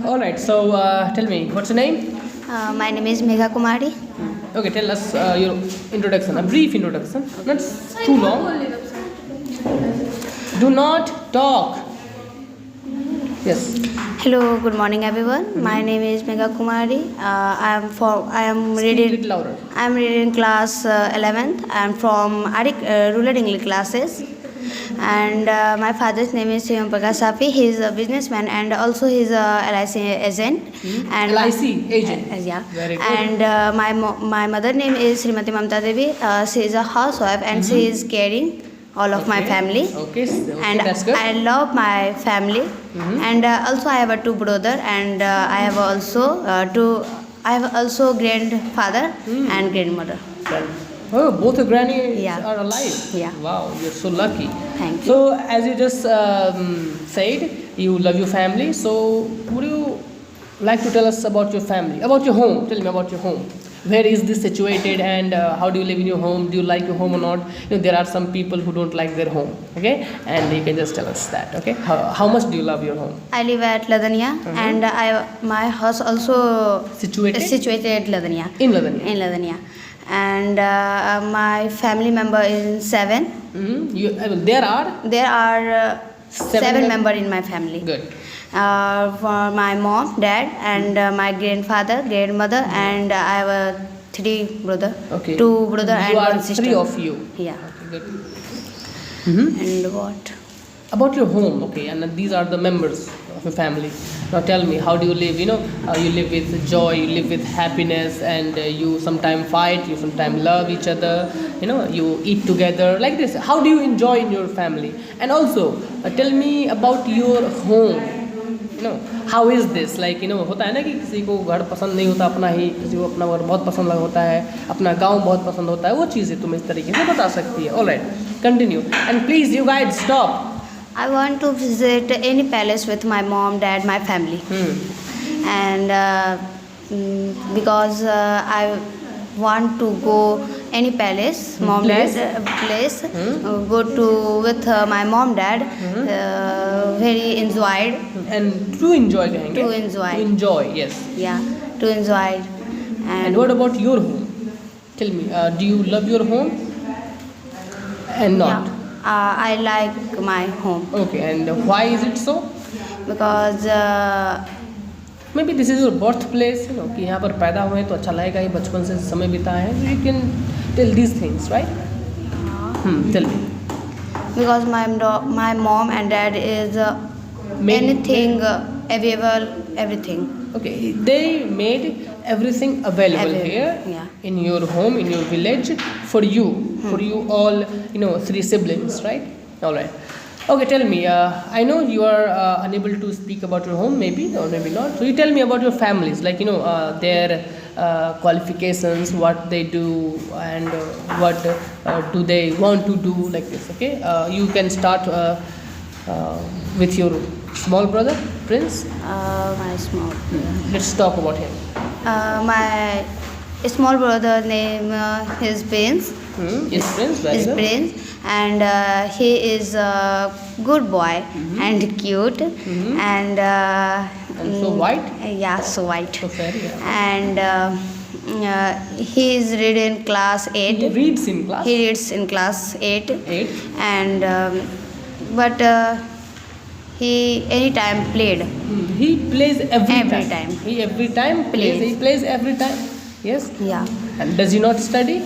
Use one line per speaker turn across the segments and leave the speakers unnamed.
All right. So tell me, what's your name?
My name is Megha Kumari.
Okay, tell us your introduction, a brief introduction, not too long. Do not talk. Yes.
Hello, good morning, everyone. My name is Megha Kumari. I am
Speak
reading.
little louder.
I am reading class 11th. I am from rural English classes, and my father's name is Shyam Prakash Safi. He is a businessman and also he is a LIC agent. And
LIC agent.
Yeah.
Very good.
And my mother name is Srimati Mamta Devi. She is a housewife and she is caring all of my
Okay.
family.
Okay,
And
that's good.
I love my family. And also I have a two brother and I have also grandfather and grandmother.
Oh, both your granny
Yeah.
are alive.
Yeah.
Wow, you're so lucky.
Thank you.
So, as you just said, you love your family. So, would you like to tell us about your family, about your home? Tell me about your home. Where is this situated, and how do you live in your home? Do you like your home or not? There are some people who don't like their home. Okay, and you can just tell us that. Okay, how much do you love your home?
I live at Ladania and my house also
Situated
is situated at Ladania.
in Ladania.
In Ladania. And my family member is 7.
There are
There are seven
mem-
members in my family.
good.
For my mom, dad, and my grandfather, grandmother, and I have three brother,
Okay.
two brother
You
and
are
one sister.
three of you.
Yeah.
Okay, good.
And what?
About your home, okay, and these are the members of your family. Now tell me, how do you live? You live with joy, you live with happiness, and you sometimes fight, you sometimes love each other. You eat together like this. How do you enjoy in your family? And also, tell me about your home. How is this? Like होता है ना कि किसी को घर पसंद नहीं होता अपना ही, किसी को अपना घर बहुत पसंद होता है, अपना गांव बहुत पसंद होता है, वो चीज़ें तुम इस तरीके से बता सकती है. All right, continue. And please, you guys, stop.
I want to visit any palace with my mom, dad, my family. And because I want to go any palace, mom,
Place?
dad place, go to with my mom, dad, very enjoyed.
And to enjoy कहेंगे.
To enjoy.
To enjoy, yes.
Yeah, to enjoy.
And what about your home? Tell me, do you love your home? And not?
Yeah, I like my home
Okay, and why is it so?
because
Maybe this is your birthplace, कि यहाँ पर पैदा हुए तो अच्छा लगेगा, ही बचपन से समय बिताए हैं. So you can tell these things, right? Tell me.
because my mom and dad is anything available, everything.
Okay, they made everything available
Available,
here
yeah.
in your home, in your village, for you all, three siblings, right? All right. Okay, tell me. I know you are unable to speak about your home, maybe or maybe not. So you tell me about your families, like their qualifications, what they do, and what do they want to do, like this. Okay, you can start with your small brother, Prince.
My small
Let's talk about him.
my small brother name is Prince.
Yes, Prince. Very
Is
good.
Prince, and he is a good boy and cute and
And so white.
yeah, so white.
So fair. Yeah.
And he is reading class 8.
He reads in class.
He reads in class 8.
8.
And but he anytime played.
He plays every
Every
time.
time.
He every time plays.
Plays.
He plays every time. Yes.
Yeah.
And does he not study?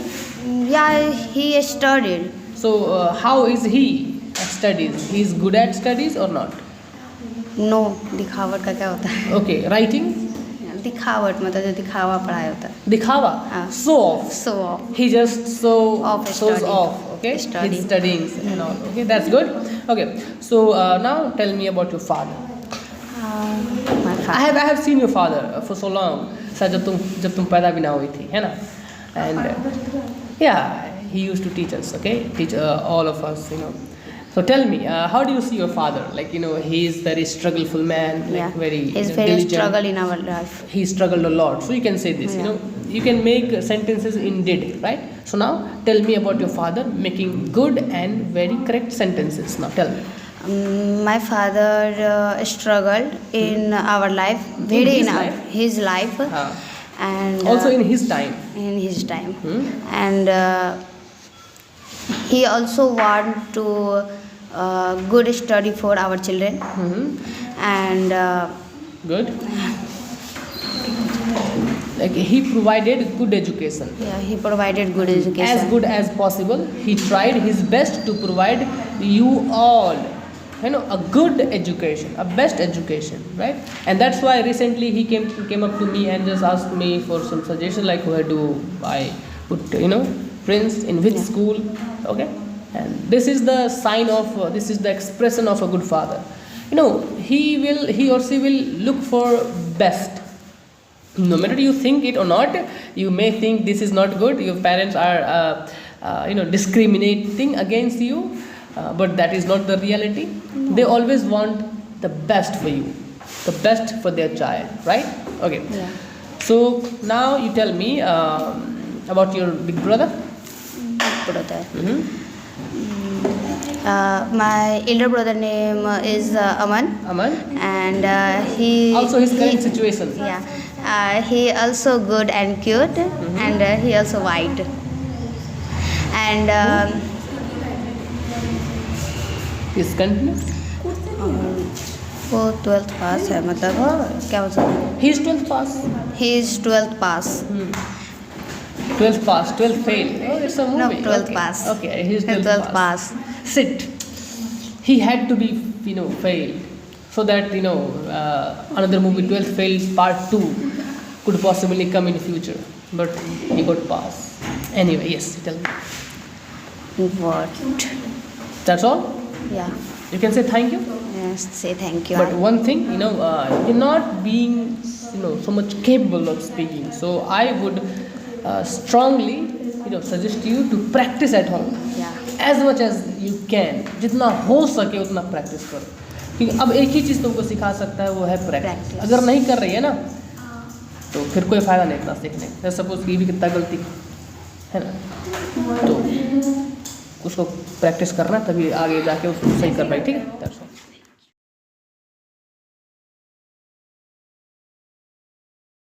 Yeah, he studied.
So how is he at studies? He is good at studies or not?
No, दिखावट का क्या होता है?
Okay. Writing.
दिखावट मतलब जो दिखावा पढ़ाई होता है.
Dikhava.
हाँ.
Show off.
So
He just
Off
shows
study.
off. Okay.
Study.
He's studying and all. Okay. That's good. Okay. So now tell me about your father.
my
I
father.
have seen your father for so long. शायद जब तुम पैदा भी ना हुई थी, है ना? And yeah, he used to teach us. Okay, teach all of us. So tell me, how do you see your father? Like he is very struggleful man, like
Yeah.
very
He's very
diligent.
struggle in our life.
He struggled a lot. So you can say this.
Yeah.
You can make sentences in did, right? So now tell me about your father making good and very correct sentences. Now tell me.
My father struggled in our life, very
his
in our,
life?
his life,
हाँ.
and
Also in his time.
in his time,
Hmm?
and he also want to good study for our children, and
Good. Like he provided good education.
yeah, he provided good education.
As good as possible. He tried his best to provide you all, a good education, a best education, right? And that's why recently he came up to me and just asked me for some suggestion, like where do I put, Prince in which school, okay? And this is the sign of, this is the expression of a good father. He or she will look for best. No matter you think it or not, you may think this is not good, your parents are discriminating against you, but that is not the reality. They always want the best for you, the best for their child, right? Okay.
Yeah.
So now you tell me about your big brother.
Brother.
Mhm.
My elder brother name is Aman,
Aman.
and he
Also his current situation.
Yeah, he also good and cute, and he also white, and
Please continue.
वो 12th पास है, मतलब क्या बोल सकते हैं,
He is 12th pass.
he is 12th pass.
12th pass, 12th fail. Oh, it's a movie.
No, 12th
Okay.
pass.
Okay, he's 12th,
12th pass.
Sit. He had to be, failed, so that another movie, 12th fail part 2, could possibly come in future. But he got pass. Anyway, yes, tell me.
What?
That's all.
Yeah.
You can say thank you.
Yes, say thank you.
But one thing, you're not being, so much capable of speaking. So I would strongly, suggest you to practice at home.
Yeah.
As much as you can. जितना हो सके उतना practice करो. क्योंकि अब एक ही चीज़ तुमको सिखा सकता है, वो है प्रैक्टिस.
Practice.
अगर नहीं कर रही है ना, तो फिर कोई फ़ायदा नहीं इतना सीखने का. सपोज कि भी कितना गलती है ना, तो उसको प्रैक्टिस करना, तभी आगे जाके उसको सही कर पाए. ठीक है.